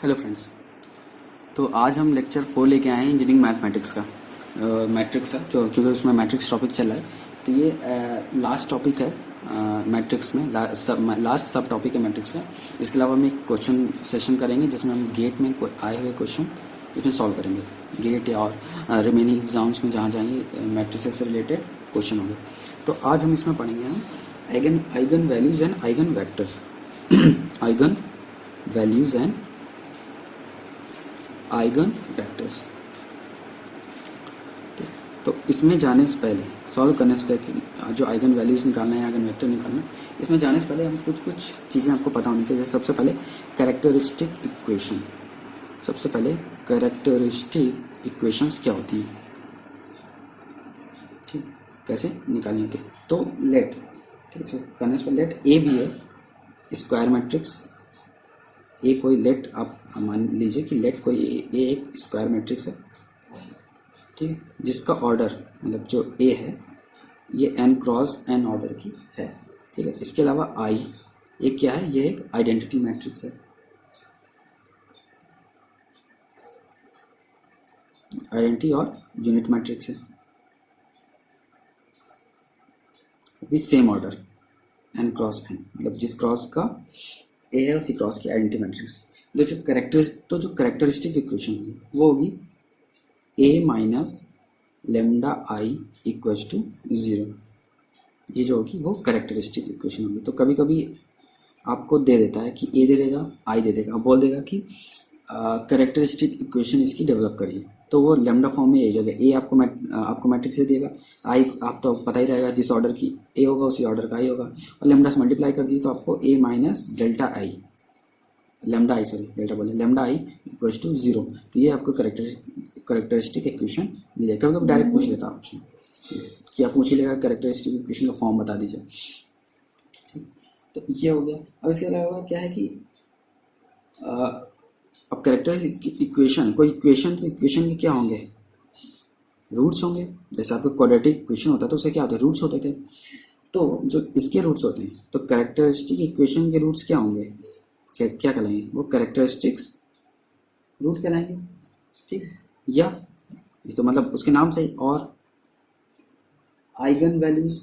Hello friends. तो आज हम लेक्चर 4 लेके आए हैं इंजीनियरिंग मैथमेटिक्स का मैट्रिक्स का, क्योंकि उसमें मैट्रिक्स टॉपिक चल रहा है। तो ये लास्ट टॉपिक है मैट्रिक्स में, लास्ट सब टॉपिक है मैट्रिक्स का। इसके अलावा हम एक क्वेश्चन सेशन करेंगे जिसमें हम गेट में आए हुए क्वेश्चन इसमें सॉल्व करेंगे। गेट या और रिमेनिंग एग्जाम्स में जहाँ जाएंगे मैट्रिक्स से रिलेटेड क्वेश्चन होंगे। तो आज हम इसमें पढ़ेंगे हम eigen values and eigen vectors eigen values and eigen vectors. तो इसमें जाने से पहले, सॉल्व करने से पहले, जो आइगन वैल्यूज निकालना है, आइगन वेक्टर निकालना है, इसमें जाने से पहले हम कुछ चीज़ें आपको पता होनी चाहिए। जैसे सबसे पहले कैरेक्टरिस्टिक इक्वेशन। सबसे पहले कैरेक्टरिस्टिक इक्वेशंस क्या होती हैं, ठीक, कैसे निकालनी होती है। तो लेट, ठीक है, करने से पहले लेट ए भी है स्क्वायर मैट्रिक्स। ए कोई लेट, आप मान लीजिए कि लेट कोई ए एक स्क्वायर मैट्रिक्स है, ठीक है, जिसका ऑर्डर मतलब जो ए है ये n क्रॉस n ऑर्डर की है, ठीक है। इसके अलावा आई ये क्या है, ये एक आइडेंटिटी मैट्रिक्स है। आइडेंटिटी और यूनिट मैट्रिक्स है, भी same order n cross n, मतलब जिस क्रॉस का ए है उसी क्रॉस की आइडेंटिटी मैट्रिक्स। जो कैरेक्टरिस्टिक इक्वेशन होगी वो होगी A minus lambda I equals to 0। ये जो होगी वो कैरेक्टरिस्टिक इक्वेशन होगी। तो कभी कभी आपको दे देता है कि ए दे देगा, आई दे देगा, बोल देगा कि कैरेक्टरिस्टिक इक्वेशन इसकी डेवलप करिए, तो वो लेमडा फॉर्म में यही होगा। ए आपको मैट्रिक्स दे देगा, आई आप तो पता ही रहेगा जिस ऑर्डर की ए होगा उसी ऑर्डर का आई होगा, और लेमडा से मल्टीप्लाई कर दीजिए तो आपको A minus delta I, lambda I, sorry delta बोले, लेमडा आई इक्वल्स टू 0। तो ये आपको कैरेक्टरिस्टिक इक्वेशन मिल जाएगा। कभी कभी डायरेक्ट पूछ लेता आपसे कि आप पूछ ही लेगा कैरेक्टरिस्टिक इक्वेशन का फॉर्म बता दीजिए, तो ये हो गया। अब इसके अलावा क्या है कि अब कैरेक्टर इक्वेशन, कोई इक्वेशन के क्या होंगे, रूट्स होंगे। जैसे आपको क्वाड्रेटिक इक्वेशन होता है तो उसे क्या होता है, रूट्स होते थे। तो जो इसके रूट्स होते हैं, तो कैरेक्टरिस्टिक इक्वेशन के रूट्स क्या होंगे, क्या कहलाएंगे, वो कैरेक्टरिस्टिक्स रूट कहलाएंगे, ठीक। या ये तो मतलब उसके नाम से ही, और आइगन वैल्यूज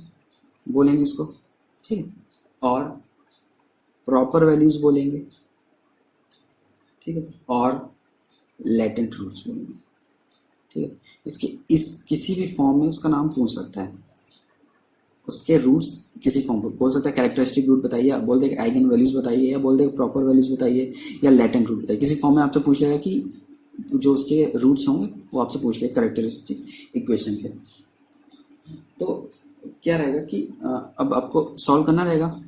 बोलेंगे इसको, ठीक है, और प्रॉपर वैल्यूज बोलेंगे, ठीक है, और लेटेंट रूट्स बोलेंगे, ठीक है। इसके इस किसी भी फॉर्म में उसका नाम पूछ सकता है, उसके रूट्स किसी फॉर्म पर बोल सकता है। कैरेक्टरिस्टिक रूट बताइए, आप बोल देगा आइगन वैल्यूज बताइए, या बोल देगा प्रॉपर वैल्यूज बताइए, या लेटेंट रूट बताइए। किसी फॉर्म में आपसे पूछ लेगा कि जो उसके रूट्स होंगे वो आपसे पूछ लेगा कैरेक्टरिस्टिक इक्वेशन के। तो क्या रहेगा कि अब आपको सॉल्व करना रहेगा।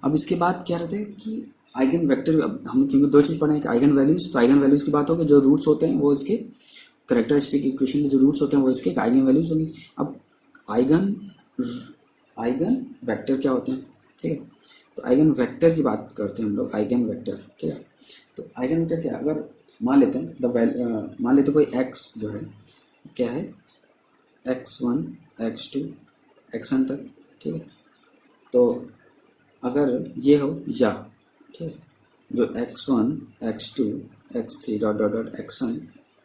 अब इसके बाद क्या रहता है कि आइगन वेक्टर, अब हम क्योंकि दो चीज़ पढ़े हैं, आइगन वैल्यूज, तो आइगन वैल्यूज की बात होगी, जो रूट्स होते हैं वो इसके कैरेक्टरिस्टिक इक्वेशन के जो रूट्स होते हैं वो इसके आइगन वैल्यूज होंगी। अब आइगन वेक्टर क्या होते हैं, ठीक है। तो आइगन वेक्टर की बात करते हैं हम लोग, आइगन वेक्टर, ठीक है। तो आइगन वेक्टर क्या है, अगर मान लेते हैं मान लेते कोई एक्स जो है क्या है, x1 x2 xn तक, ठीक है। तो अगर ये हो या, ठीक है, जो x1 x2 x3 dot dot dot xn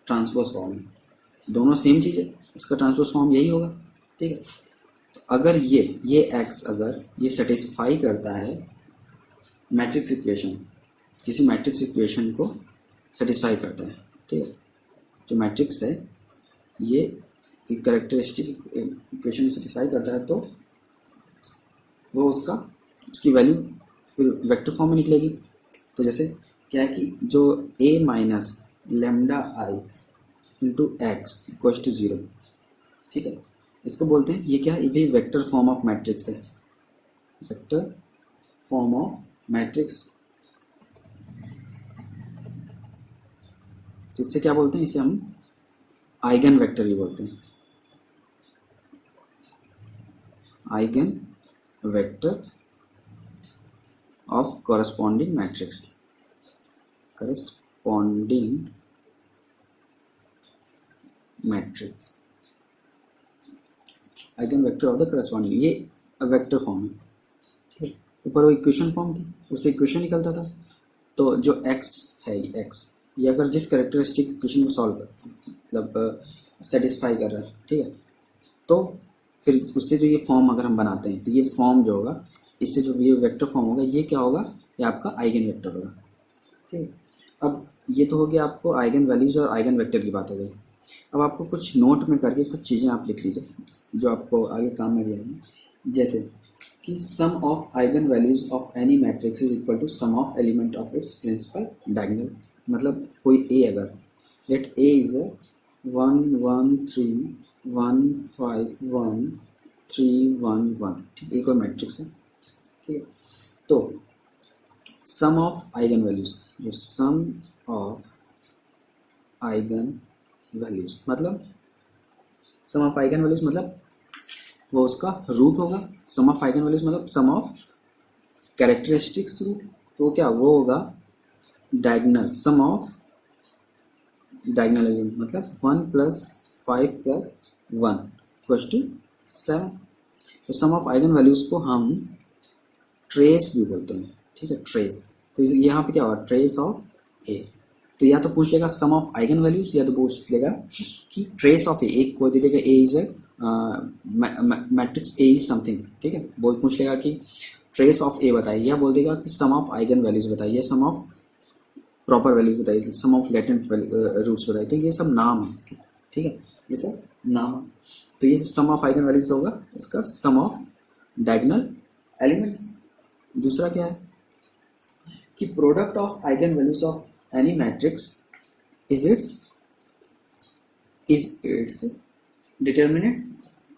transpose form है, दोनों सेम चीज़ है, इसका ट्रांसपोज फॉर्म यही होगा, ठीक है। तो अगर ये x अगर ये सेटिस्फाई करता है मैट्रिक्स इक्वेशन, किसी मैट्रिक्स इक्वेशन को सेटिस्फाई करता है, ठीक है, जो मैट्रिक्स है ये कैरेक्टरिस्टिक इक्वेशन सेटिस्फाई करता है, तो वो उसकी वैल्यू फिर वेक्टर फॉर्म में निकलेगी। तो जैसे क्या है कि जो a minus lambda I into X equals to 0, ठीक है, इसको बोलते हैं, ये क्या है, ये वेक्टर फॉर्म ऑफ मैट्रिक्स है, वेक्टर फॉर्म ऑफ मैट्रिक्स। जिससे क्या बोलते हैं, इसे हम आइगन वेक्टर ही बोलते हैं, eigen vector of corresponding matrix, corresponding matrix, eigen vector of the corresponding, ये वेक्टर फॉर्म है, ठीक है। ऊपर वो इक्वेशन फॉर्म थी, उससे इक्वेशन निकलता था, तो जो x है, x ये अगर जिस करेक्टरिस्टिक इक्वेशन को सॉल्व मतलब सेटिस्फाई कर रहा है, ठीक है, तो फिर उससे जो ये फॉर्म अगर हम बनाते हैं तो ये फॉर्म जो होगा, इससे जो ये वेक्टर फॉर्म होगा, ये क्या होगा, ये आपका आइगन वेक्टर होगा। ठीक है, अब ये तो हो गया आपको आइगन वैल्यूज और आइगन वेक्टर की बात हो गई। अब आपको कुछ नोट में करके कुछ चीज़ें आप लिख लीजिए जो आपको आगे काम में भी आएंगी, जैसे कि sum of eigen values of any matrix is equal to sum of element of its principal diagonal. मतलब कोई ए अगर लेट ए इज 1 1 3 1 5 1 3 1 1, ठीक है, ये कोई मैट्रिक्स है, ठीक है। तो सम ऑफ आइगन वैल्यूज, जो सम ऑफ आइगन वैल्यूज मतलब सम ऑफ आइगन वैल्यूज मतलब वो उसका रूट होगा। सम ऑफ आइगन वैल्यूज मतलब सम ऑफ कैरेक्टरिस्टिक्स रूट, तो क्या वो होगा diagonal, sum of diagonal element मतलब 1 + 5 + 1 = 7। तो सम ऑफ आइगन वैल्यूज को हम ट्रेस भी बोलते हैं, ठीक है, ट्रेस। तो यहाँ पे क्या होगा, ट्रेस ऑफ ए। तो या तो पूछ लेगा सम ऑफ आइगन वैल्यूज, या तो पूछ लेगा कि ट्रेस ऑफ ए। एक को दे देगा A is matrix A is something, ठीक है, बोल पूछ लेगा कि ट्रेस ऑफ ए बताइए, या बोल देगा कि सम ऑफ आइगन वैल्यूज बताइए, सम ऑफ प्रॉपर वैल्यूज बताइए, सम ऑफ लेटेंट रूट्स बताइए। तो ये सब नाम है इसके, ठीक है, ये सब नाम है। तो ये सम ऑफ आइगन वैल्यूज होगा उसका सम ऑफ डायगोनल एलिमेंट्स। दूसरा क्या है कि product of eigen values of any matrix is its determinant,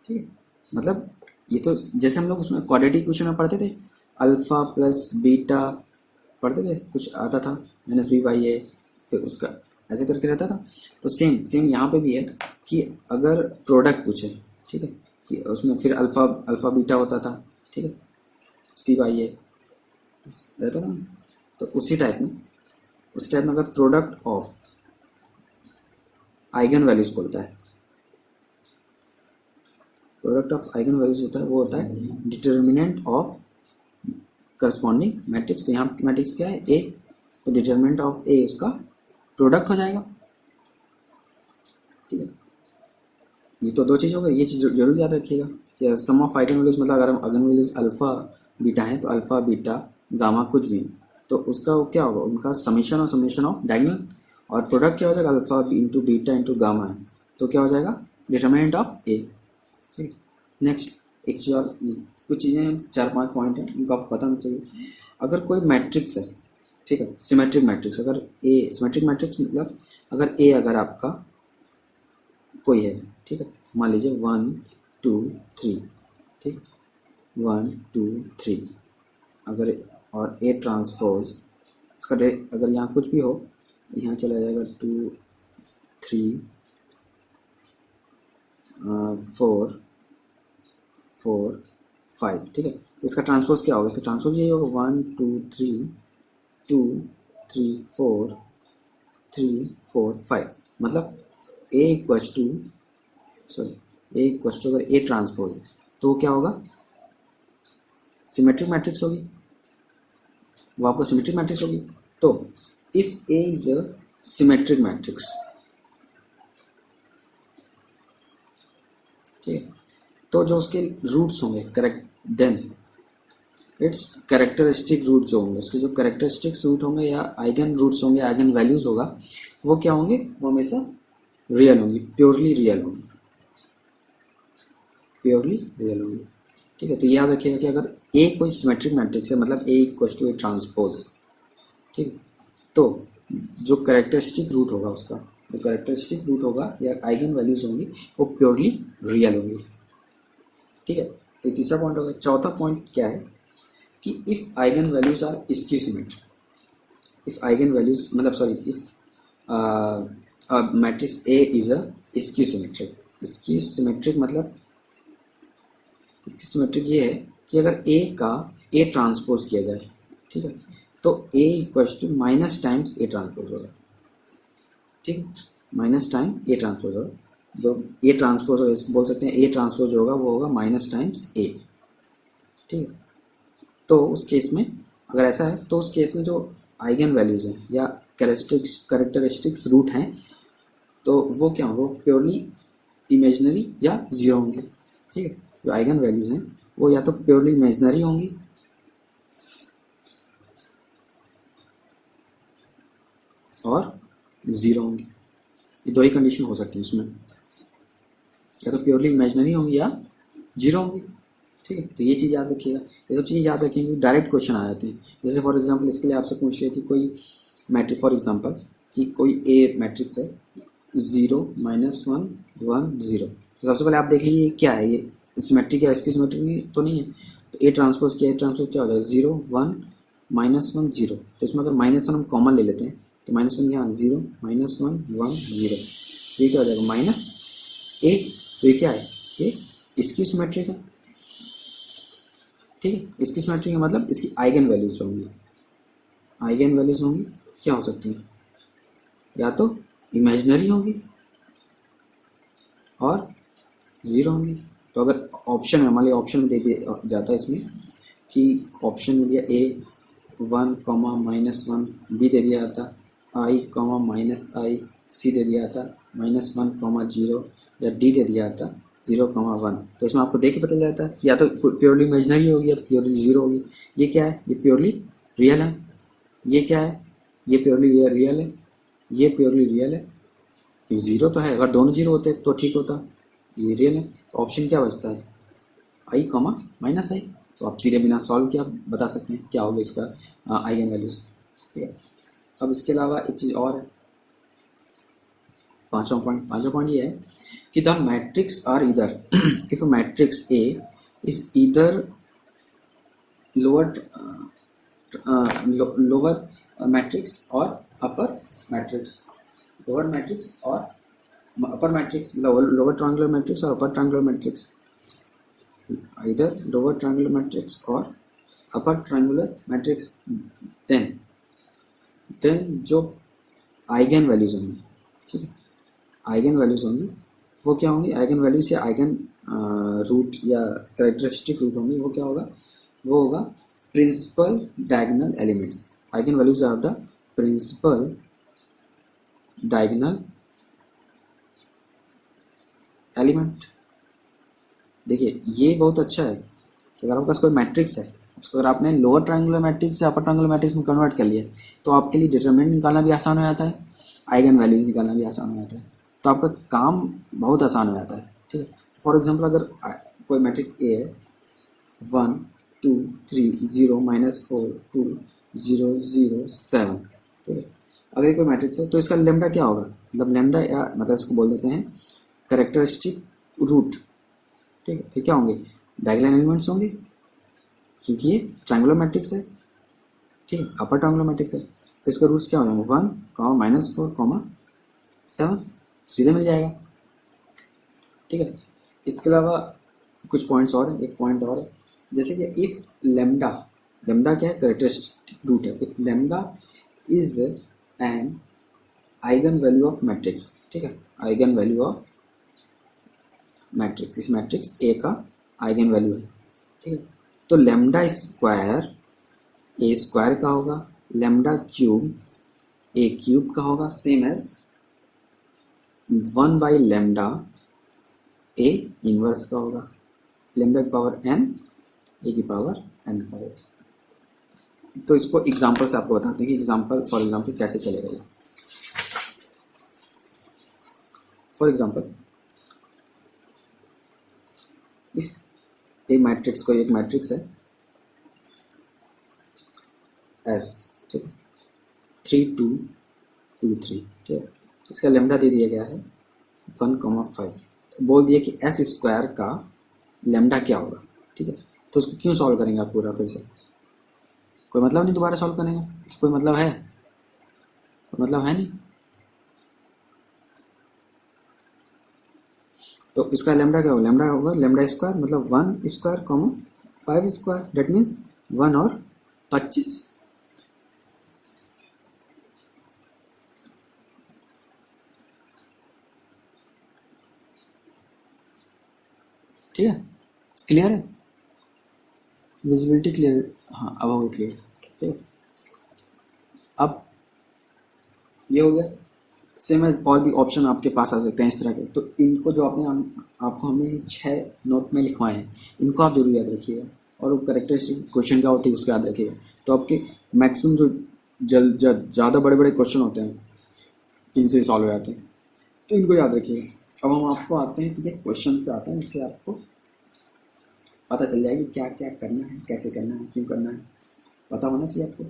ठीक है। मतलब ये तो जैसे हम लोग उसमें क्वाड्रेटिक इक्वेशन में पढ़ते थे, अल्फा प्लस बीटा पढ़ते थे, कुछ आता था -b/a, फिर उसका ऐसे करके रहता था। तो सेम यहाँ पे भी है कि अगर प्रोडक्ट पूछे, ठीक है, कि उसमें फिर अल्फा बीटा होता था, ठीक है, c/a रहता था। तो उसी टाइप में अगर प्रोडक्ट ऑफ आइगन वैल्यूज बोलता है, प्रोडक्ट ऑफ आइगन वैल्यूज होता है, वो होता है डिटर्मिनेंट ऑफ करस्पॉन्डिंग मैट्रिक्स। तो यहाँ मैट्रिक्स क्या है, ए, तो डिटर्मिनेंट ऑफ ए उसका प्रोडक्ट हो जाएगा, ठीक है। ये तो दो चीज़ हो गई, ये चीज़ जरूर याद रखिएगा कि सम ऑफ आइगन वैल्यूज मतलब अगर आइगन वैल्यूज अल्फा बीटा है तो अल्फा बीटा गामा कुछ भी है तो उसका क्या होगा, उनका समीशन ऑफ डायगोनल, और प्रोडक्ट क्या हो जाएगा, alpha into beta into gamma है, तो क्या हो जाएगा, डिटर्मिनेंट ऑफ ए, ठीक है। नेक्स्ट एक चीज़ और, कुछ चीज़ें 4-5 पॉइंट हैं उनको आपको पता होना चाहिए। अगर कोई मैट्रिक्स है, ठीक है, सिमेट्रिक मैट्रिक्स, अगर ए सिमेट्रिक मैट्रिक्स मतलब अगर ए अगर आपका कोई है, ठीक है, मान लीजिए 1 2 3, ठीक है, 1 2 3, अगर और ए ट्रांसपोज इसका अगर यहाँ कुछ भी हो, यहाँ चला जाएगा 2 3 4 4 5, ठीक है। तो इसका ट्रांसपोज क्या होगा, इसका ट्रांसपोज यही होगा 1 2 3 2 3 4 3 4 5। मतलब ए इक्वल्स टू अगर ए ट्रांसपोज है तो वो क्या होगा, सिमेट्रिक मैट्रिक्स होगी, वो आपका सिमेट्रिक मैट्रिक्स होगी। तो if A is a symmetric matrix, ठीक है, तो जो उसके रूट्स होंगे correct, then its characteristic root जो होंगे, उसके जो कैरेक्टरिस्टिक्स रूट होंगे या आइगन रूट्स होंगे, आइगन वैल्यूज होगा, वो क्या होंगे, वो हमेशा रियल होंगी, प्योरली रियल होंगी, ठीक है। तो याद रखिएगा कि अगर ए कोई सिमेट्रिक मैट्रिक्स है मतलब ए इक्वल्स टू ए ट्रांसपोज, ठीक है, तो जो कैरेक्टरिस्टिक रूट होगा उसका, जो कैरेक्टरिस्टिक रूट होगा या आइगन वैल्यूज होंगी वो प्योरली रियल होंगी, ठीक है। तो तीसरा पॉइंट होगा। चौथा पॉइंट क्या है कि if eigen values are skew symmetric, if eigen values मतलब sorry if matrix A is a skew symmetric मतलब सिमेट्रिक ये है कि अगर ए का ए ट्रांसपोज किया जाए, ठीक है, तो A equals to minus times A transpose होगा, ठीक है, माइनस टाइम ए ट्रांसपोज होगा। जो ए ट्रांसपोज बोल सकते हैं, ए ट्रांसपोज जो होगा वो होगा माइनस टाइम्स ए, ठीक है। तो उस केस में अगर ऐसा है तो उस केस में जो आइगन वैल्यूज़ हैं या कैरेक्टरिस्टिक्स रूट हैं तो वो क्या होंगे, वो प्योरली इमेजनरी या ज़ीरो होंगे। ठीक है, जो आइगन वैल्यूज़ हैं वो या तो प्योरली इमेजनरी होंगी और ज़ीरो होंगी। ये दो ही कंडीशन हो सकती है उसमें, या तो प्योरली इमेजनरी होंगी या जीरो होंगी। ठीक है, तो ये चीज़ याद रखिएगा। ये सब चीज़ें याद रखेंगे, डायरेक्ट क्वेश्चन आ जाते हैं। जैसे फॉर एग्जांपल इसके लिए आपसे पूछ लिया कि कोई मैट्रिक, फॉर एग्जांपल कि कोई ए मैट्रिक्स है 0 -1 1 0। तो सबसे पहले आप देख लीजिए क्या है, ये सिमेट्रिक है, इसकी सिमेट्रिक तो नहीं है। तो ए ट्रांसपोज क्या हो जाएगा 0 1 -1 0। तो इसमें अगर -1 हम कॉमन ले लेते हैं तो -1 यहाँ 0 -1 1 0, तो ये क्या हो जाएगा -a। तो ये क्या है, ये इसकी सिमेट्रिक है। ठीक है, इसकी सिमेट्री का मतलब इसकी आइगन वैल्यूज होंगी। आइगन वैल्यूज होंगी क्या हो सकती हैं, या तो इमेजिनरी होंगी और ज़ीरो होंगी। तो अगर ऑप्शन में हमारे ऑप्शन में दे दिया जाता है इसमें कि ऑप्शन में दिया A 1, -1, B दे दिया जाता, I, -I, C दे दिया जाता, -1, 0, या D दे दिया जाता 0, 1। तो इसमें आपको देख के पता चलता है कि या तो प्योरली इमेजनरी होगी या प्योरली ज़ीरो होगी। ये क्या है, ये प्योरली रियल है। ये क्या है, ये प्योरली रियल है। ये प्योरली रियल है, ये ज़ीरो तो है। अगर दोनों जीरो होते तो ठीक होता, ये रियल है। तो ऑप्शन क्या बचता है, I, -I। तो आप सीधे बिना सॉल्व किया बता सकते हैं क्या होगा इसका आइगन वैल्यूज। ठीक है, अब इसके अलावा एक चीज़ और है, पांचवा पॉइंट ये है कि द मैट्रिक्स आर इधर इफ मैट्रिक्स ए इज इधर लोअर लोअर मैट्रिक्स और अपर मैट्रिक्स, लोअर मैट्रिक्स और अपर मैट्रिक्स, मतलब लोअर ट्रायंगुलर मैट्रिक्स और अपर ट्रायंगुलर मैट्रिक्स, इधर लोअर ट्रायंगुलर मैट्रिक्स और अपर ट्रायंगुलर मैट्रिक्स, देन जो आइगन वैल्यूज होंगी, ठीक है, आइगन वैल्यूज होंगी वो क्या होंगी, आइगन वैल्यूज या आइगन रूट या कैरेक्टरिस्टिक रूट होंगी, वो क्या होगा, वो होगा principal diagonal elements. Eigen values are the principal diagonal element. देखिए ये बहुत अच्छा है कि अगर आपके पास कोई मैट्रिक्स है, उसको अगर आपने लोअर ट्रायंगुलर मैट्रिक्स से अपर ट्रायंगुलर मैट्रिक्स में कन्वर्ट कर लिया तो आपके लिए डिटरमिनेंट निकालना भी आसान हो जाता है, आइगन वैल्यूज निकालना भी आसान हो जाता है। तो आपका काम बहुत आसान हो जाता है। ठीक है, फॉर एग्जांपल अगर कोई मैट्रिक्स ए है 1 2 3 0 -4 2 0 0 7, ठीक है, अगर ये कोई मैट्रिक्स है तो इसका लेमडा क्या होगा, मतलब लेमडा या मतलब इसको बोल देते हैं कैरेक्टरिस्टिक रूट। ठीक है, तो क्या होंगे, डायगोनल एलिमेंट्स होंगे क्योंकि ये ट्रायंगुलर मैट्रिक्स है। ठीक है, अपर ट्रायंगुलर मैट्रिक्स है तो इसका रूट्स क्या हो जाएंगे 1, -4, 7, सीधे मिल जाएगा। ठीक है, इसके अलावा कुछ पॉइंट्स और हैं, एक पॉइंट और है, जैसे कि इफ लेमडा, लेमडा क्या है, कैरेक्टरिस्टिक रूट है। If lambda is an eigen value of matrix, ठीक है, आइगन वैल्यू ऑफ मैट्रिक्स, इस मैट्रिक्स ए का आइगन वैल्यू है। ठीक है, तो लेमडा स्क्वायर ए स्क्वायर का होगा, लेमडा क्यूब ए क्यूब का होगा, same as 1 lambda A inverse का होगा, लेमडा की पावर n ए की पावर n का होगा। तो इसको एग्जांपल से आपको बताते हैं कि एग्जांपल, फॉर एग्जांपल कैसे चलेगा ये। For example if A matrix, कोई एक मैट्रिक्स है S, ठीक है, 3 2 2 3, ठीक है, इसका लेमडा दे दिया गया है 1,5। तो बोल दिया कि एस स्क्वायर का लेमडा क्या होगा। ठीक है, तो उसको क्यों सॉल्व करेंगे आप पूरा फिर से, कोई मतलब नहीं दोबारा सॉल्व करने का, कोई मतलब है, कोई मतलब है नहीं। तो इसका लेमडा क्या होगा, लेमडा होगा लेमडा स्क्वायर, मतलब 1 स्क्वायर 5 स्क्वायर, डेट मीन्स 1 और 25। ठीक है, क्लियर है, विजिबिलिटी क्लियर, हाँ अब हो क्लियर। ठीक है। अब ये हो गया। सेम एज और भी ऑप्शन आपके पास आ सकते हैं इस तरह के, तो इनको जो आपको हमने ये 6 नोट में लिखवाए हैं, इनको आप जरूर याद रखिएगा। और वो करेक्टरिस्टिक क्वेश्चन क्या होती है उसको याद रखिएगा। तो आपके मैक्सिमम जो ज़्यादा बड़े बड़े क्वेश्चन होते हैं इनसे सॉल्व हो जाते हैं, तो इनको याद रखिएगा। अब हम आपको आते हैं सीधे क्वेश्चन पे आते हैं, जिससे आपको पता चल जाएगी क्या क्या करना है, कैसे करना है, क्यों करना है, पता होना चाहिए आपको।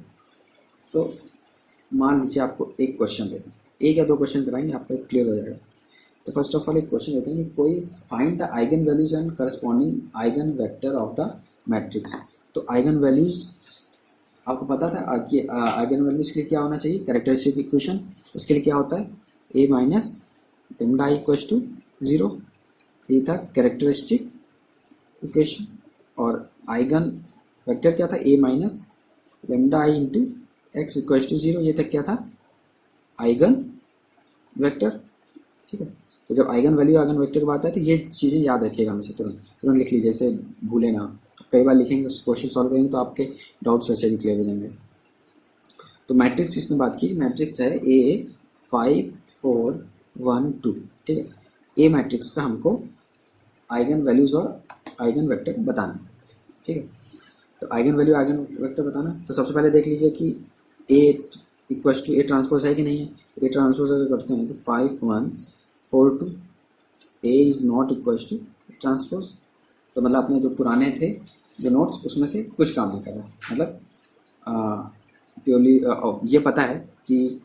तो मान लीजिए आपको एक क्वेश्चन देते हैं, एक या दो क्वेश्चन कराएंगे, आपको एक क्लियर हो जाएगा। तो फर्स्ट ऑफ ऑल एक क्वेश्चन देते हैं कि कोई find the eigen values and corresponding eigen vector of the matrix. तो आइगन वैल्यूज आपको पता था कि आइगन वैल्यूज के लिए क्या होना चाहिए, कैरेक्टरिस्टिक इक्वेशन। उसके लिए क्या होता है, A minus lambda equals to 0, ये था कैरेक्टरिस्टिक इक्वेशन। और आइगन वेक्टर क्या था, A minus lambda I into X equals to 0, ये तक क्या था, आइगन वेक्टर। ठीक है। तो जब आइगन वैल्यू आइगन वेक्टर की बात है तो ये चीज़ें याद रखिएगा हमेशा, तुरंत तुरंत लिख लीजिए, जैसे भूले ना। कई बार लिखेंगे, क्वेश्चन सॉल्व करेंगे तो आपके डाउट्स वैसे भी क्लियर हो जाएंगे। तो मैट्रिक्स इसने बात की, मैट्रिक्स है ए 5 4 1 2। ठीक है। ए मैट्रिक्स का हमको आइगन वैल्यूज और आइगन वेक्टर बताना। ठीक है। तो आइगन वैल्यू आइगन वेक्टर बताना, तो सबसे पहले देख लीजिए कि ए इक्वल्स टू ए ट्रांसपोज है कि नहीं है। तो ए ट्रांसपोज अगर करते हैं तो 5 1 4 2, A is not equals to A transpose. तो मतलब अपने जो पुराने थे जो नोट्स, उसमें से कुछ काम नहीं कर रहा, मतलब प्योरली ये पता है कि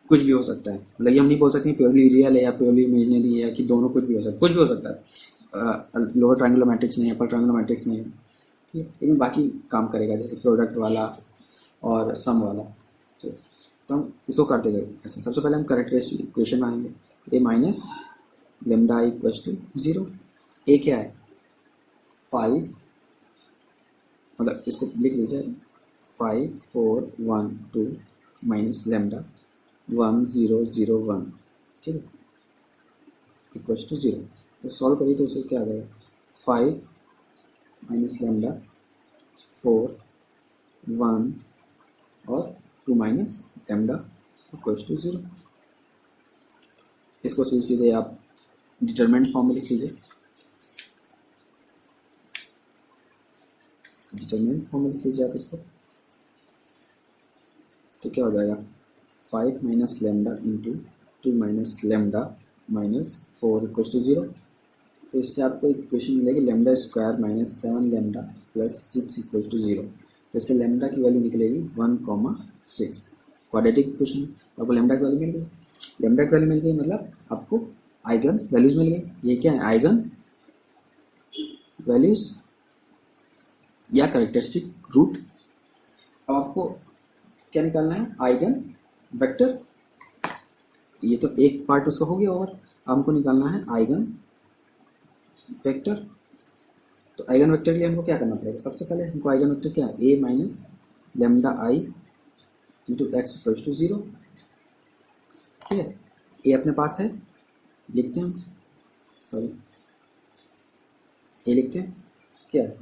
कुछ भी हो सकता है। मतलब ये हम नहीं बोल सकते प्योरली रियल है या प्योरली इमेजिनरी है, कि दोनों कुछ भी हो सकता है, कुछ भी हो सकता है। लोअर ट्रायंगुलर मैट्रिक्स नहीं है, अपर ट्रायंगुलर मैट्रिक्स नहीं है, ठीक है, लेकिन बाकी काम करेगा, जैसे प्रोडक्ट वाला और सम वाला। तो हम इसको करते गए ऐसे। सबसे पहले हम करेक्टरिस्टिक इक्वेशन में आएंगे, ए माइनस लेमडा इक्वल्स टू 0। ए क्या है, 5, मतलब इसको लिख लीजिए 5 4 1 2 माइनस लेमडा 1 0 0 1, ठीक है, इक्वल्स टू 0। तो सॉल्व करिए तो उसे क्या आ जाएगा, 5 माइनस लेमडा 4 1 और 2 माइनस लेमडा इक्वल्स टू 0। इसको सीधे सीधे आप डिटरमिनेंट फॉर्म में लिख लीजिए, डिटरमिनेंट फॉर्म में लिख लीजिए आप इसको। तो क्या हो जाएगा, 5 minus lambda into 2 minus lambda minus 4 equals to 0। तो इससे आपको एक इक्वेशन मिलेगी lambda square minus 7 lambda plus 6 equals to 0। तो इससे लेमडा की वैल्यू निकलेगी 1,6। क्वाड्रेटिक इक्वेशन, आपको लेमडा की वैल्यू मिल गई। लेमडा की वैल्यू मिल गई मतलब आपको आइगन वैल्यूज मिल गई। ये क्या है, आइगन वैल्यूज या कैरेक्टरिस्टिक रूट। अब आपको क्या निकालना है, आइगन वेक्टर। ये तो एक पार्ट उसका हो गया, और हमको निकालना है आइगन वेक्टर। तो आइगन वेक्टर के लिए हमको क्या करना पड़ेगा, सबसे पहले हमको आइगन वेक्टर क्या है, A minus lambda I into X equals to 0। ठीक है, ए अपने पास है, लिखते हैं हम, सॉरी ए लिखते हैं, क्या है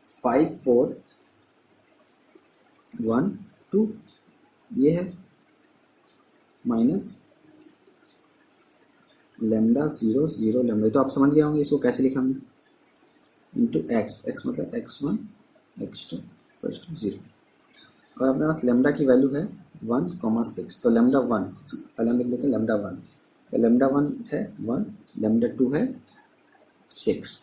5 4 1 2, ये है माइनस लेमडा 0 0 लेमडा। तो आप समझ गए होंगे इसको कैसे लिखा हमने, इंटू एक्स, एक्स मतलब x1 x2 इक्वल्स टू 0। और अपने पास लेमडा की वैल्यू है 1,6। तो लेमडा 1 पहले हम लिख लेते हैं लेमडा 1। तो लेमडा 1 है 1, लेमडा 2 है 6,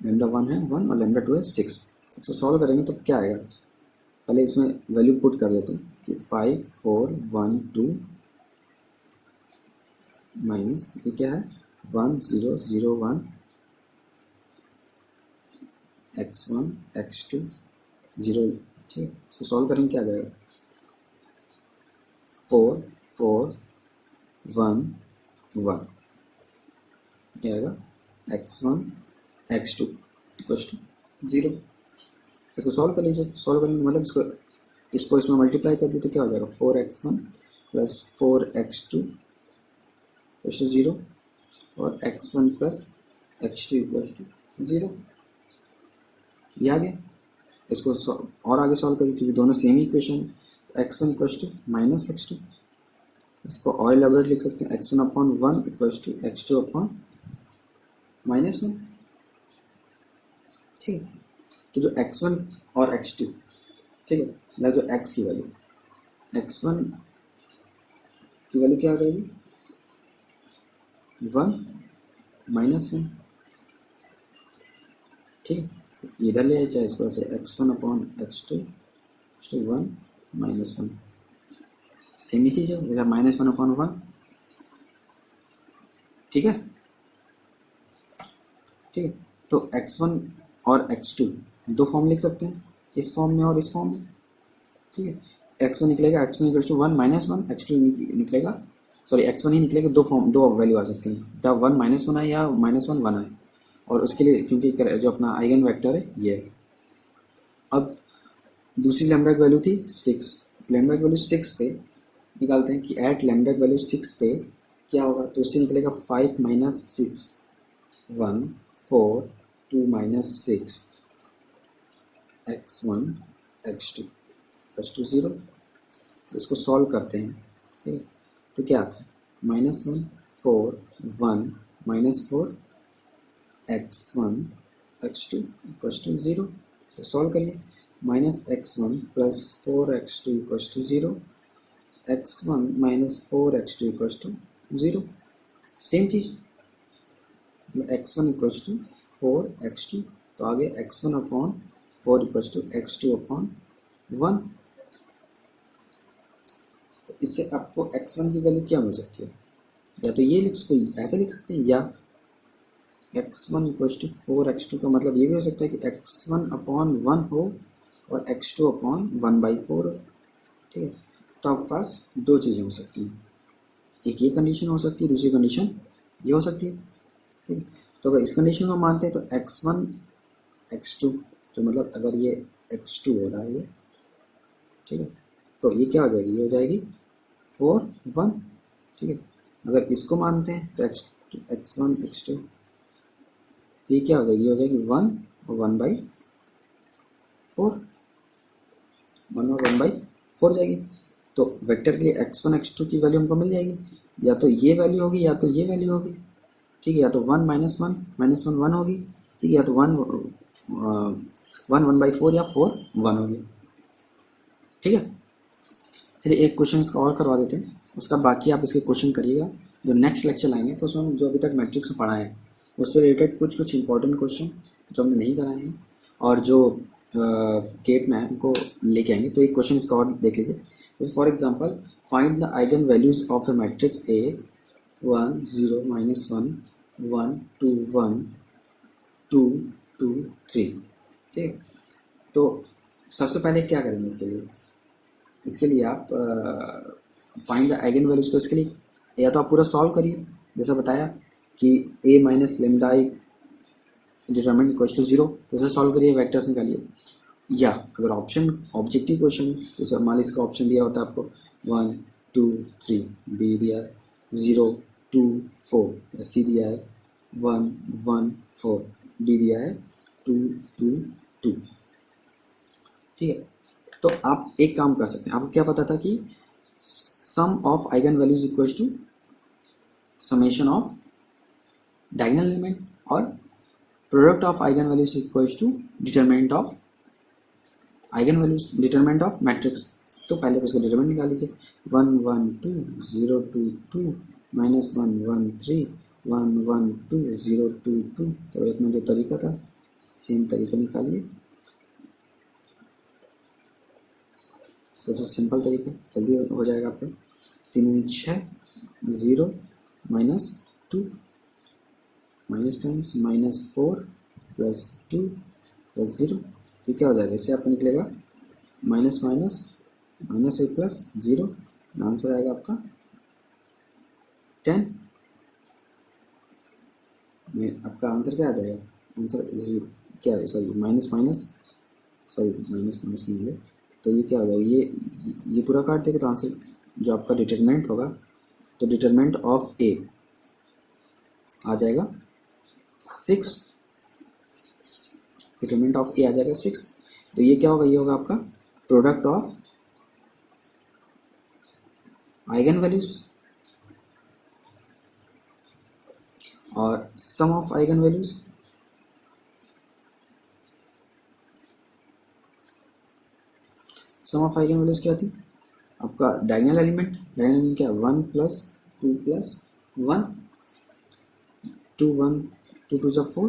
लेमडा 1 है 1 और लेमडा 2 है 6। तो सॉल्व करेंगे तो क्या आएगा, पहले इसमें वैल्यू पुट कर देते हैं कि 5 4 1 2 माइनस ये क्या है 1 0 0 1 x1 x2 0। ठीक है, तो सॉल्व करेंगे क्या आ जाएगा, 4 4 1 1, क्या आएगा x1 x2 इक्वल्स टू 0। इसको सॉल्व कर लीजिए, सॉल्व करेंगे मतलब इसको इसमें मल्टीप्लाई कर दिए तो क्या हो जाएगा, 4x1 plus 4x2 equals to 0 और x1 plus x2 equals to 0। ये आ गया। इसको और आगे सॉल्व करिए क्योंकि दोनों सेम ही इक्वेशन है। x1 equals to minus x2, इसको और एलाबोरेट लिख सकते हैं x1 upon 1 equals to x2 upon minus 1। ठीक है, तो जो x1 और x2, ठीक है, मतलब जो x की वैल्यू, x1 की वैल्यू क्या हो जाएगी 1 माइनस 1। ठीक है, इधर ले आए चाहे इसको ऐसे x1 upon x2 to 1 minus 1, same ही चीज़ है, इधर माइनस 1 अपॉन 1। ठीक है, ठीक है, तो x1 और x2 दो फॉर्म लिख सकते हैं, इस फॉर्म में और इस फॉर्म में। ठीक है, x1 निकलेगा x1 equals to 1 minus 1, x2 निकलेगा, सॉरी x1 ही निकलेगा, दो फॉर्म दो वैल्यू आ सकती हैं, या 1 माइनस 1 आए या माइनस 1 1 आए। और उसके लिए क्योंकि जो अपना आइगन वेक्टर है ये है। अब दूसरी लैम्डा की वैल्यू थी 6, लैम्डा की वैल्यू 6 पे निकालते हैं कि एट लैम्डा की वैल्यू 6 पे क्या होगा, तो उससे निकलेगा 5 minus 6 1 4 2 minus 6 x1 x2 plus two 0। इसको सॉल्व करते हैं। ठीक है, तो क्या आता है minus 1 4 1 minus 4 x1 x2 equals to 0। तो सॉल्व करिए, minus x1 plus 4x2 equals to 0, x1 minus 4x2 equals to 0। Same चीज़, x1 इक्वल्स टू 4x2, तो आगे x1 upon 4 equals to x2 upon 1। तो इससे आपको x1 की वैल्यू क्या मिल सकती है, या तो ये ऐसे लिख सकते हैं, या x1 इक्वल्स टू 4x2 का मतलब ये भी हो सकता है कि x1 अपॉन 1 हो और x2 अपॉन 1/4 हो। ठीक है, तो आपके पास दो चीज़ें हो सकती हैं, एक ये कंडीशन हो सकती है, दूसरी कंडीशन ये हो सकती है। ठीक है, तो अगर इस कंडीशन को मानते हैं तो x1 x2, जो मतलब अगर ये x2 हो रहा है ये, ठीक है, तो ये क्या हो जाएगी, ये हो जाएगी 4 1। ठीक है, अगर इसको मानते हैं तो x1 x2, तो ये क्या हो जाएगी, ये हो जाएगी 1 और 1/4, 1 और 1/4 जाएगी। तो वेक्टर के लिए x1 x2 की वैल्यू हमको मिल जाएगी, या तो ये वैल्यू होगी या तो ये वैल्यू होगी। ठीक है, या तो 1 माइनस 1 माइनस 1 1 होगी। ठीक है, या तो 1 1/4 या 4 1 होगी। ठीक है, चलिए एक क्वेश्चन इसका और करवा देते हैं, उसका बाकी आप इसके क्वेश्चन करिएगा। जो नेक्स्ट लेक्चर लाएंगे तो उसमें हम जो अभी तक मैट्रिक्स में पढ़ाए हैं उससे रिलेटेड कुछ इंपॉर्टेंट क्वेश्चन जो हमने नहीं कराए हैं और जो गेट में है उनको लेके आएंगे। तो एक क्वेश्चन इसका और देख लीजिए, जैसे for example find the eigen values of A matrix A 1 0 minus 1 1 2 1 2 2 3। ठीक है, तो सबसे पहले क्या करेंगे इसके लिए आप फाइंड द आइगन वैल्यूज। तो इसके लिए या तो आप पूरा सॉल्व करिए, जैसा बताया कि a minus lambda I determinant equals to 0, तो उसे सॉल्व करिए, वेक्टर्स निकालिए। या अगर ऑप्शन ऑब्जेक्टिव क्वेश्चन तो सर मान लीजिए इसका ऑप्शन दिया होता है आपको 1 2 3, बी दिया है 0 2 4, सी दिया है 1 1 4, डी दिया है 2 2 2। ठीक है, तो आप एक काम कर सकते हैं, आपको क्या पता था कि sum of eigen values equals to summation of diagonal element और product of eigen values equals to determinant of eigen values, determinant of matrix. तो पहले तो इसको डिटरमिनेंट निकाल लीजिए, 1 1 2 0 2 2 माइनस 1 1 3 1 1 2 0 2 2। तो एक में जो तरीका था सेम तरीका निकालिए, सबसे सिंपल तरीका, जल्दी हो जाएगा आपका। 3 6 0 minus 2 minus times minus 4 plus 2 plus 0, तो क्या हो जाएगा, इससे आपको निकलेगा minus minus minus 8 plus 0, answer आएगा आपका 10। आपका आंसर क्या आ जाएगा, आंसर क्या है, sorry minus minus, sorry minus minus नहीं है, तो ये क्या हो जाएगा, ये पूरा काट देगा, तो आंसर जो आपका डिटरमिनेंट होगा, तो डिटरमिनेंट ऑफ ए आ जाएगा 6 डिटरमिनेंट ऑफ ए आ जाएगा 6। तो ये क्या होगा, ये होगा आपका प्रोडक्ट ऑफ आइगन वैल्यूज और sum of eigen values sum of eigen values क्या थी आपका डायगोनल एलिमेंट क्या 1 प्लस 2 प्लस 1 2 1 2 2 4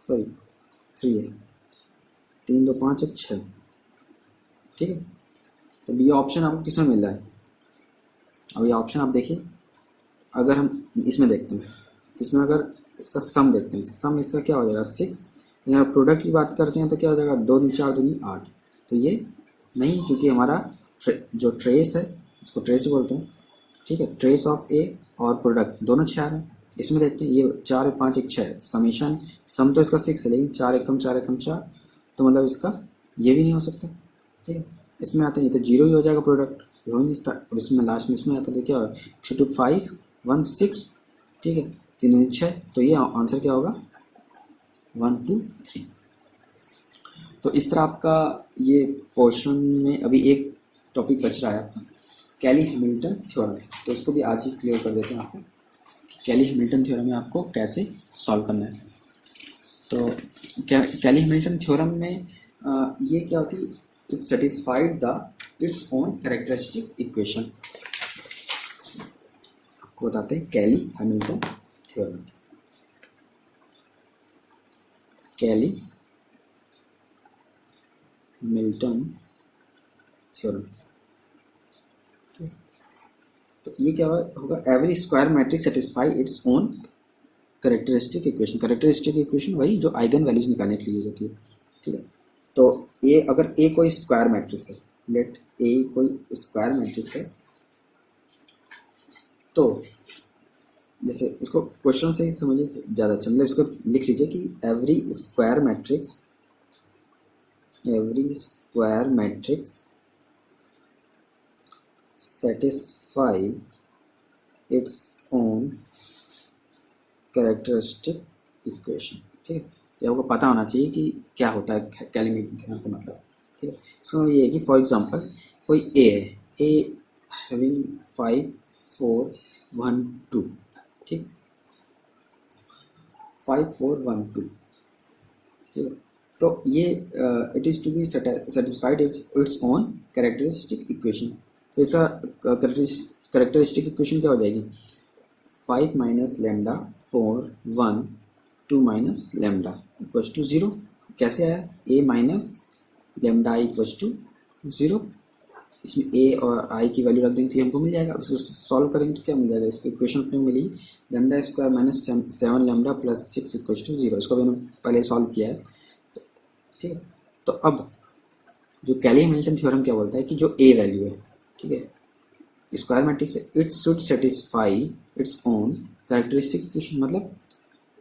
सॉरी 3 है 3 2 5 1 6। ठीक है, तो ये ऑप्शन आपको किस में मिल रहा है। अब ये ऑप्शन आप देखिए, अगर हम इसमें देखते हैं, इसमें अगर इसका सम देखते हैं, सम इसका क्या हो जाएगा 6। यहाँ प्रोडक्ट की बात करते हैं तो क्या हो जाएगा 2 दूनी 4 दूनी 8। तो ये नहीं, क्योंकि हमारा जो ट्रेस है इसको ट्रेस बोलते हैं। ठीक है, ट्रेस ऑफ ए और प्रोडक्ट दोनों 4 है। इसमें देखते हैं ये 4 5 1 6 समीशन, सम तो इसका 6 है लेकिन 4 एकम 4 एकम 4, तो मतलब इसका ये भी नहीं हो सकता। ठीक है, इसमें आते हैं तो 0 ही हो जाएगा प्रोडक्ट, हो नहीं सकता। और इसमें लास्ट में इसमें आता है तो क्या होगा 3 2 5 1 6। ठीक है, 3 दूनी 6, तो ये आंसर क्या होगा 1 2 3। तो इस तरह आपका ये पोर्शन में अभी एक टॉपिक बच रहा है आपका कैली हैमिल्टन थ्योरम। तो इसको भी आज ही क्लियर कर देते हैं आपको कि कैली हैमिल्टन थ्योरम में आपको कैसे सॉल्व करना है। तो कैली हैमिल्टन थ्योरम में ये क्या होती है, it satisfied the it's own characteristic equation. आपको बताते हैं कैली हैमिल्टन थ्योरम। कैली हैमिल्टन थ्योरम, तो ये क्या होगा, every square matrix satisfy it's own characteristic equation. Characteristic equation वही जो आइगन वैल्यूज निकालने के लिए यूज होती है। ठीक है, तो ए अगर ए कोई स्क्वायर मैट्रिक्स है, लेट ए कोई स्क्वायर मैट्रिक्स है, तो जैसे इसको क्वेश्चन से ही समझिए ज़्यादा अच्छा, मतलब इसको लिख लीजिए कि every square matrix satisfy it's own characteristic equation. ठीक है, तो आपको पता होना चाहिए कि क्या होता है कैली हैमिल्टन थ्योरम का मतलब। ठीक है, इसमें ये है कि फॉर एग्जांपल कोई ए है, ए हैविंग 5 4 1 2। ठीक, 5 4 1 2। ठीक है, तो ये it is to be satisfied its own characteristic equation. तो इसका कैरेक्टरिस्टिक इक्वेशन क्या हो जाएगी 5 minus lambda 4 1 2 minus lambda equals to 0। कैसे आया, A minus lambda I equals to 0। इसमें ए और आई की वैल्यू रख देंगे तो हमको मिल जाएगा। अब इसको सॉल्व करेंगे तो क्या मिल जाएगा, इसके इक्वेशन अपने मिलेगी lambda square minus 7 lambda plus 6 equals to 0। इसको मैंने पहले सॉल्व किया है। ठीक है, तो अब जो कैली हैमिल्टन थ्योरम क्या बोलता है कि जो ए वैल्यू है, ठीक है, स्क्वायर मैट्रिक्स है, it should satisfy it's own characteristic equation. मतलब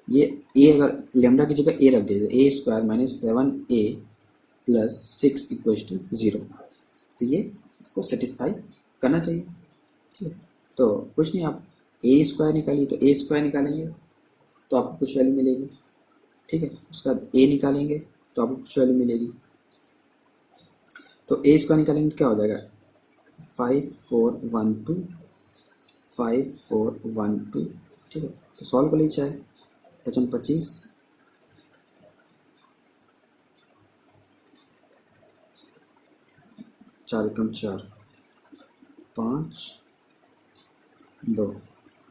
ये ए अगर लेमडा की जगह ए रख देते, A square minus 7a plus 6 equals to 0, तो ये इसको सेटिस्फाई करना चाहिए। ठीक है, तो कुछ नहीं, आप ए स्क्वायर निकालिए, तो ए स्क्वायर निकालेंगे तो आपको कुछ वैल्यू मिलेगी। ठीक है, उसका ए निकालेंगे तो आपको कुछ वैल्यू मिलेगी। तो ए स्क्वायर निकालेंगे तो क्या हो जाएगा 5 4 1 2 5 4 1 2। ठीक है, तो सॉल्व कर लीजिए, 55 25 4 एकम 4 5 2,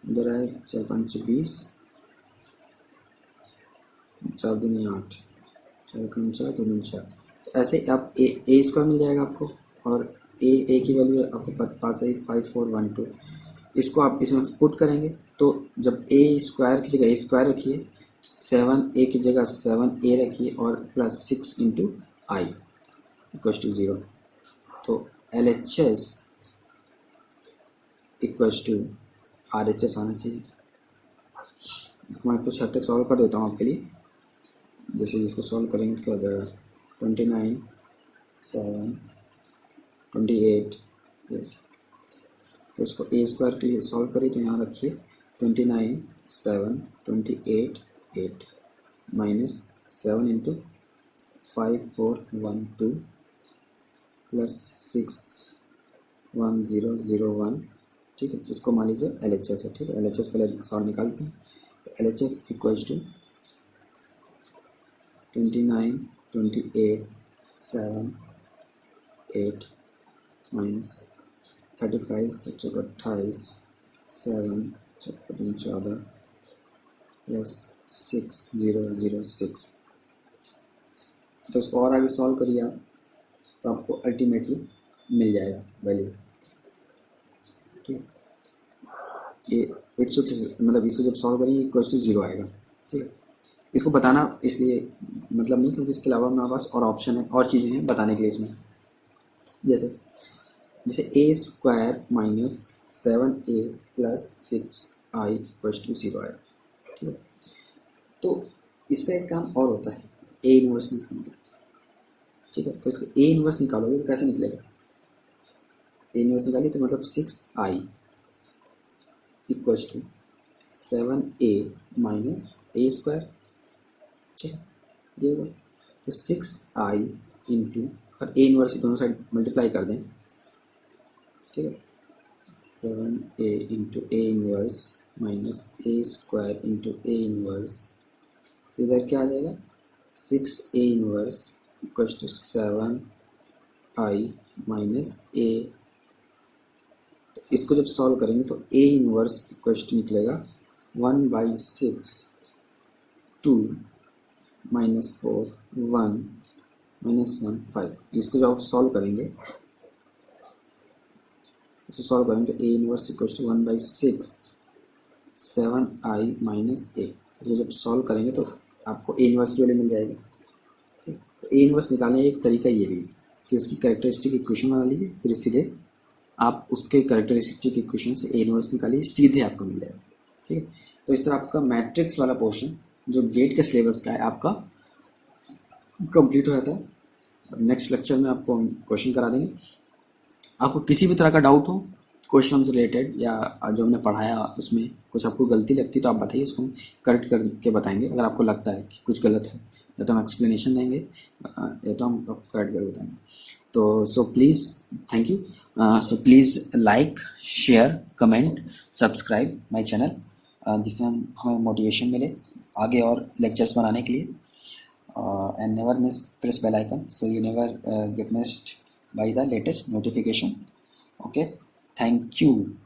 इधर आए 4 5 20 4 दूनी 8 4 एकम 4 2 दूनी 4। तो ऐसे आप ए स्क्वायर मिल जाएगा आपको, और ए की वैल्यू आपको पास है 5 4 1 2। इसको आप इसमें पुट करेंगे तो जब ए स्क्वायर की जगह ए स्क्वायर रखिए, 7a की जगह 7a रखिए और plus 6 into I equals to 0। तो LHS इक्वल्स टू RHS आना चाहिए। इसको मैं कुछ हद तक सॉल्व कर देता हूँ आपके लिए। जैसे इसको सॉल्व करेंगे तो क्या हो जाएगा 29 7 28 8। तो इसको ए स्क्वायर के लिए सॉल्व करिए तो यहाँ रखिए 29 7 28 8 माइनस 7 इंटू 5412 प्लस 61001, ठीक है। इसको मान लीजिए LHS है, ठीक है। LHS पहले सॉल्व निकालते हैं। तो LHS इक्वल्स टू 29 28 7 8 माइनस 35 7 चौका 28 7 चौका 14 प्लस 6006। तो इसको और आगे सॉल्व करिए आप, तो आपको अल्टीमेटली मिल जाएगा वैल्यू, ठीक है। ये 800 मतलब इसको जब सॉल्व करेंगे इक्वल्स टू 0 आएगा, ठीक है। इसको बताना इसलिए मतलब नहीं क्योंकि इसके अलावा मेरे पास और ऑप्शन है, और चीज़ें हैं बताने के लिए इसमें। जैसे a square minus 7a plus 6i equals to 0 आएगा, ठीक है। तो इसका एक काम और होता है ए इनवर्स निकालने का, ठीक है। तो इसका ए इनवर्स निकालोगे तो कैसे निकलेगा? ए इनवर्स निकालिए तो मतलब 6i equals to 7a minus A square, ठीक है। ये होगा तो 6i इंटू और ए इनवर्स दोनों साइड मल्टीप्लाई कर दें, ठीक है। 7a into A inverse minus A square into A inverse, तो इधर क्या आ जाएगा 6a inverse equals to 7i minus A. तो इसको जब सॉल्व करेंगे तो a इनवर्स इक्वल्स टू निकलेगा 1/6 2 माइनस 4 1 माइनस 1 5। इसको जब आप सॉल्व करेंगे तो a inverse equals to 1/6 7i minus A. तो जब सॉल्व करेंगे तो आपको ए इनवर्स की वैल्यू मिल जाएगी, ठीक। तो ए इनवर्स निकालने का एक तरीका ये भी है कि उसकी कैरेक्टरिस्टिक इक्वेशन बना लीजिए, फिर सीधे आप उसके कैरेक्टरिस्टिक इक्वेशन से ए इनवर्स निकालिए, सीधे आपको मिल जाएगा, ठीक है। तो इस तरह आपका मैट्रिक्स वाला पोर्शन जो गेट के सिलेबस का है आपका कंप्लीट हो जाता है। नेक्स्ट लेक्चर में आपको हम क्वेश्चन करा देंगे। आपको किसी भी तरह का डाउट हो क्वेश्चन से रिलेटेड या जो हमने पढ़ाया उसमें कुछ आपको गलती लगती तो आप बताइए, उसको हम करेक्ट करके बताएंगे। अगर आपको लगता है कि कुछ गलत है या तो हम एक्सप्लेनेशन देंगे या तो हम आपको करेक्ट करके बताएंगे। तो so please thank you. So please like share comment subscribe my channel, जिससे हमें मोटिवेशन मिले आगे और लेक्चर्स बनाने के लिए। And never miss press bell icon so you never get missed by the latest notification. Okay, thank you.